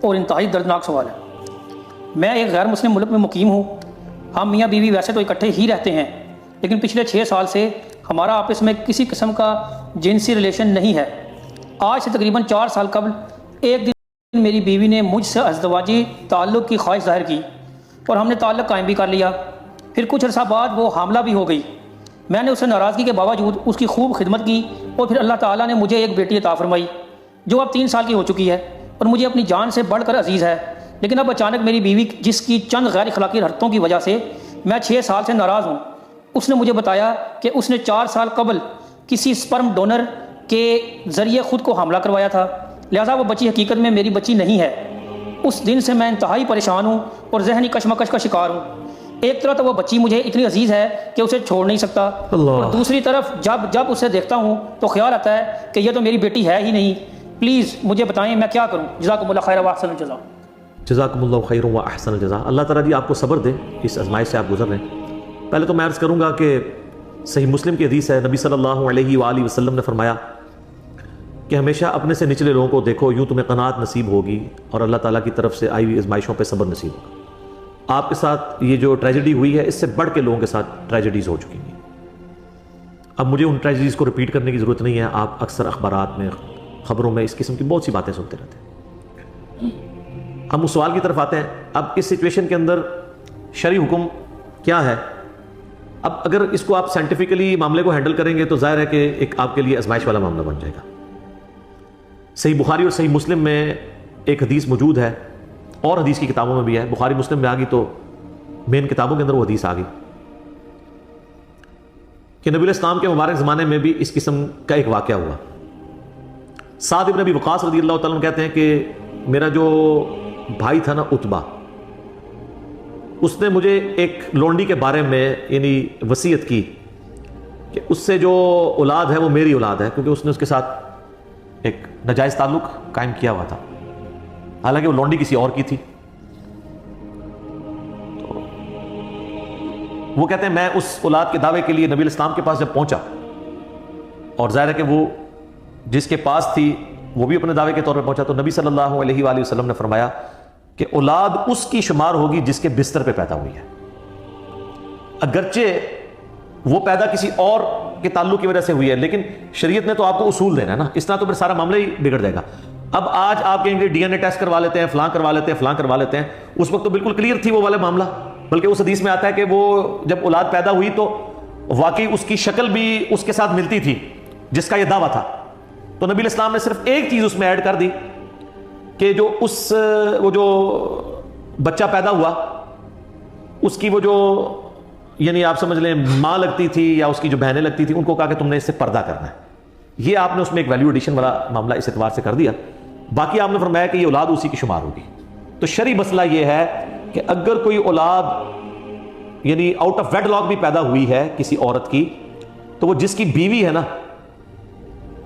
اور انتہائی دردناک سوال ہے۔ میں ایک غیر مسلم ملک میں مقیم ہوں۔ ہم میاں بیوی ویسے تو اکٹھے ہی رہتے ہیں، لیکن پچھلے 6 سال سے ہمارا آپس میں کسی قسم کا جنسی ریلیشن نہیں ہے۔ آج سے تقریباً 4 سال قبل ایک دن میری بیوی نے مجھ سے ازدواجی تعلق کی خواہش ظاہر کی اور ہم نے تعلق قائم بھی کر لیا۔ پھر کچھ عرصہ بعد وہ حاملہ بھی ہو گئی۔ میں نے اسے ناراضگی کے باوجود اس کی خوب خدمت کی اور پھر اللہ تعالیٰ نے مجھے ایک بیٹی عطا فرمائی جو اب 3 سال کی ہو چکی ہے اور مجھے اپنی جان سے بڑھ کر عزیز ہے۔ لیکن اب اچانک میری بیوی، جس کی چند غیر اخلاقی حرکتوں کی وجہ سے میں 6 سال سے ناراض ہوں، اس نے مجھے بتایا کہ اس نے 4 سال قبل کسی سپرم ڈونر کے ذریعے خود کو حاملہ کروایا تھا، لہٰذا وہ بچی حقیقت میں میری بچی نہیں ہے۔ اس دن سے میں انتہائی پریشان ہوں اور ذہنی کشمکش کا شکار ہوں۔ ایک طرف تو وہ بچی مجھے اتنی عزیز ہے کہ اسے چھوڑ نہیں سکتا، اور دوسری طرف جب اسے دیکھتا ہوں تو خیال آتا ہے کہ یہ تو میری بیٹی ہے ہی نہیں۔ پلیز مجھے بتائیں میں کیا کروں؟ جزاکم اللہ خیر و احسن الجزاء۔ جزاکم اللہ خیر و احسن الجزاء۔ اللہ تعالیٰ جی آپ کو صبر دے اس آزمائش سے آپ گزر رہے ہیں۔ پہلے تو میں عرض کروں گا کہ صحیح مسلم کی حدیث ہے، نبی صلی اللہ علیہ وآلہ وسلم نے فرمایا کہ ہمیشہ اپنے سے نچلے لوگوں کو دیکھو، یوں تمہیں قناعت نصیب ہوگی اور اللہ تعالیٰ کی طرف سے آئی ہوئی آزمائشوں پہ صبر نصیب ہوگا۔ آپ کے ساتھ یہ جو ٹریجڈی ہوئی ہے، اس سے بڑھ کے لوگوں کے ساتھ ٹریجڈیز ہو چکی ہیں۔ اب مجھے ان ٹریجڈیز کو ریپیٹ کرنے کی ضرورت نہیں ہے، آپ اکثر اخبارات میں، خبروں میں اس قسم کی بہت سی باتیں سنتے رہتے ہیں۔ ہم اس سوال کی طرف آتے ہیں، اب اس سچویشن کے اندر شرعی حکم کیا ہے؟ اب اگر اس کو آپ سائنٹیفکلی معاملے کو ہینڈل کریں گے تو ظاہر ہے کہ ایک آپ کے لیے آزمائش والا معاملہ بن جائے گا۔ صحیح بخاری اور صحیح مسلم میں ایک حدیث موجود ہے، اور حدیث کی کتابوں میں بھی ہے، بخاری مسلم میں آ گئی تو مین کتابوں کے اندر وہ حدیث آ گئی کہ نبی علیہ السلام کے مبارک زمانے میں بھی اس قسم کا ایک واقعہ ہوا۔ سعد ابن ابی وقاص رضی اللہ تعالیٰ عنہ کہتے ہیں کہ میرا جو بھائی تھا نا عتبہ، اس نے مجھے ایک لونڈی کے بارے میں یعنی وصیت کی کہ اس سے جو اولاد ہے وہ میری اولاد ہے، کیونکہ اس نے اس کے ساتھ ایک ناجائز تعلق قائم کیا ہوا تھا، حالانکہ وہ لونڈی کسی اور کی تھی۔ تو وہ کہتے ہیں میں اس اولاد کے دعوے کے لیے نبی علیہ السلام کے پاس جب پہنچا، اور ظاہر ہے کہ وہ جس کے پاس تھی وہ بھی اپنے دعوے کے طور پہ پہنچا، تو نبی صلی اللہ علیہ وآلہ وسلم نے فرمایا کہ اولاد اس کی شمار ہوگی جس کے بستر پہ پیدا ہوئی ہے، اگرچہ وہ پیدا کسی اور کے تعلق کی وجہ سے ہوئی ہے، لیکن شریعت نے تو آپ کو اصول دینا ہے نا، اس طرح تو پھر سارا معاملہ ہی بگڑ جائے گا۔ اب آج آپ کہیں گے ڈی این اے ٹیسٹ کروا لیتے ہیں، فلاں کروا لیتے ہیں، فلاں کروا لیتے ہیں، اس وقت تو بالکل کلیئر تھی وہ والا معاملہ، بلکہ اس حدیث میں آتا ہے کہ وہ جب اولاد پیدا ہوئی تو واقعی اس کی شکل بھی اس کے ساتھ ملتی تھی جس کا یہ دعویٰ تھا۔ تو نبی علیہ السلام نے صرف ایک چیز اس میں ایڈ کر دی کہ جو وہ جو بچہ پیدا ہوا اس کی وہ جو یعنی آپ سمجھ لیں ماں لگتی تھی یا اس کی جو بہنیں لگتی تھی، ان کو کہا کہ تم نے اس سے پردہ کرنا ہے۔ یہ آپ نے اس میں ایک ویلیو ایڈیشن والا معاملہ اس اعتبار سے کر دیا۔ باقی آپ نے فرمایا کہ یہ اولاد اسی کی شمار ہوگی۔ تو شرعی مسئلہ یہ ہے کہ اگر کوئی اولاد یعنی آؤٹ آف ویڈ لاک بھی پیدا ہوئی ہے کسی عورت کی، تو وہ جس کی بیوی ہے نا،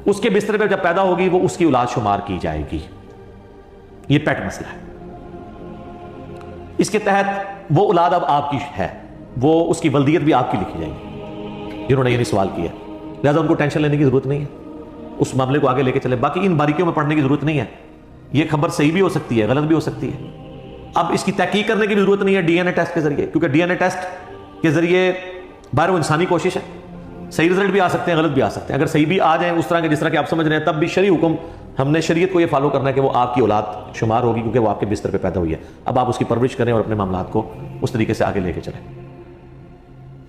اس کے بستر پہ جب پیدا ہوگی وہ اس کی اولاد شمار کی جائے گی۔ یہ پیٹ مسئلہ ہے۔ اس کے تحت وہ اولاد اب آپ کی ہے، وہ اس کی ولدیت بھی آپ کی لکھی جائے گی جنہوں نے یہ سوال کیا، لہٰذا ان کو ٹینشن لینے کی ضرورت نہیں ہے، اس معاملے کو آگے لے کے چلیں۔ باقی ان باریکیوں میں پڑھنے کی ضرورت نہیں ہے، یہ خبر صحیح بھی ہو سکتی ہے، غلط بھی ہو سکتی ہے۔ اب اس کی تحقیق کرنے کی بھی ضرورت نہیں ہے ڈی این اے ٹیسٹ کے ذریعے، کیونکہ ڈی این اے ٹیسٹ کے ذریعے باہر وہ انسانی کوشش ہے، صحیح رزلٹ بھی آ سکتے ہیں، غلط بھی آ سکتے ہیں۔ اگر صحیح بھی آ جائیں اس طرح کے جس طرح کہ آپ سمجھ رہے ہیں، تب بھی شرعی حکم ہم نے شریعت کو یہ فالو کرنا ہے کہ وہ آپ کی اولاد شمار ہوگی، کیونکہ وہ آپ کے بستر پہ پیدا ہوئی ہے۔ اب آپ اس کی پرورش کریں اور اپنے معاملات کو اس طریقے سے آگے لے کے چلیں۔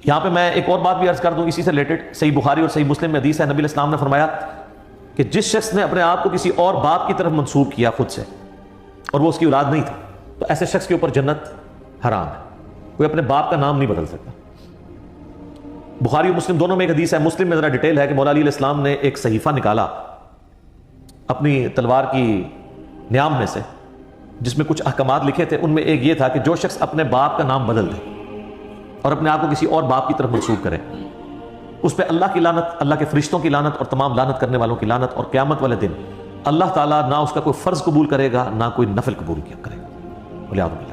یہاں پہ میں ایک اور بات بھی عرض کر دوں اسی سے ریلیٹڈ، صحیح بخاری اور صحیح مسلم میں حدیث ہے، نبی علیہ السلام نے فرمایا کہ جس شخص نے اپنے آپ کو کسی اور باپ کی طرف منسوب کیا خود سے اور وہ اس کی اولاد نہیں تھا، تو ایسے شخص کے اوپر جنت حرام ہے، کوئی اپنے باپ کا نام نہیں بدل سکتا۔ بخاری اور مسلم دونوں میں ایک حدیث ہے، مسلم میں ذرا ڈیٹیل ہے کہ مولا علی علیہ السلام نے ایک صحیفہ نکالا اپنی تلوار کی نیام میں سے، جس میں کچھ احکامات لکھے تھے۔ ان میں ایک یہ تھا کہ جو شخص اپنے باپ کا نام بدل دے اور اپنے آپ کو کسی اور باپ کی طرف منسوب کرے، اس پہ اللہ کی لعنت، اللہ کے فرشتوں کی لعنت اور تمام لعنت کرنے والوں کی لعنت، اور قیامت والے دن اللہ تعالیٰ نہ اس کا کوئی فرض قبول کرے گا نہ کوئی نفل قبول کیا کرے گا، والعیاذ باللہ۔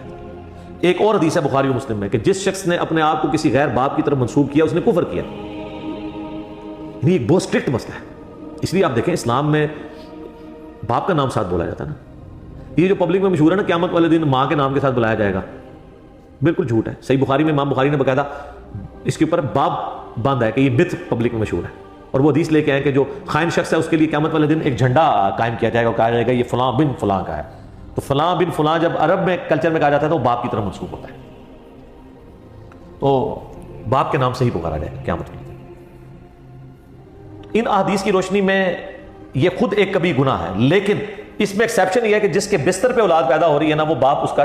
ایک اور حدیث ہے بخاری و مسلم میں کہ جس شخص نے اپنے آپ کو کسی غیر باپ کی طرف منسوب کیا اس نے کفر کیا۔ یہ ایک بہت اسٹرکٹ مسئلہ ہے، اس لیے آپ دیکھیں اسلام میں باپ کا نام ساتھ بولا جاتا ہے نا، یہ جو پبلک میں مشہور ہے نا قیامت والے دن ماں کے نام کے ساتھ بلایا جائے گا، بالکل جھوٹ ہے. صحیح بخاری میں امام بخاری نے باقاعدہ اس کے اوپر باب باندھا ہے کہ یہ مت پبلک میں مشہور ہے، اور وہ حدیث لے کے آئے کہ جو خائن شخص ہے اس کے لیے قیامت والے دن ایک جھنڈا قائم کیا جائے گا، کہا جائے گا یہ فلاں بن فلاں کا ہے. تو فلاں بن فلاں جب عرب میں کلچر میں کہا جاتا ہے تو وہ باپ کی طرف منسوب ہوتا ہے، تو باپ کے نام سے ہی پکارا جائے گا قیامت والے دن. ان احادیث کی روشنی میں یہ خود ایک کبھی گناہ ہے، لیکن اس میں ایکسیپشن یہ ہے کہ جس کے بستر پہ اولاد پیدا ہو رہی ہے نا وہ باپ اس کا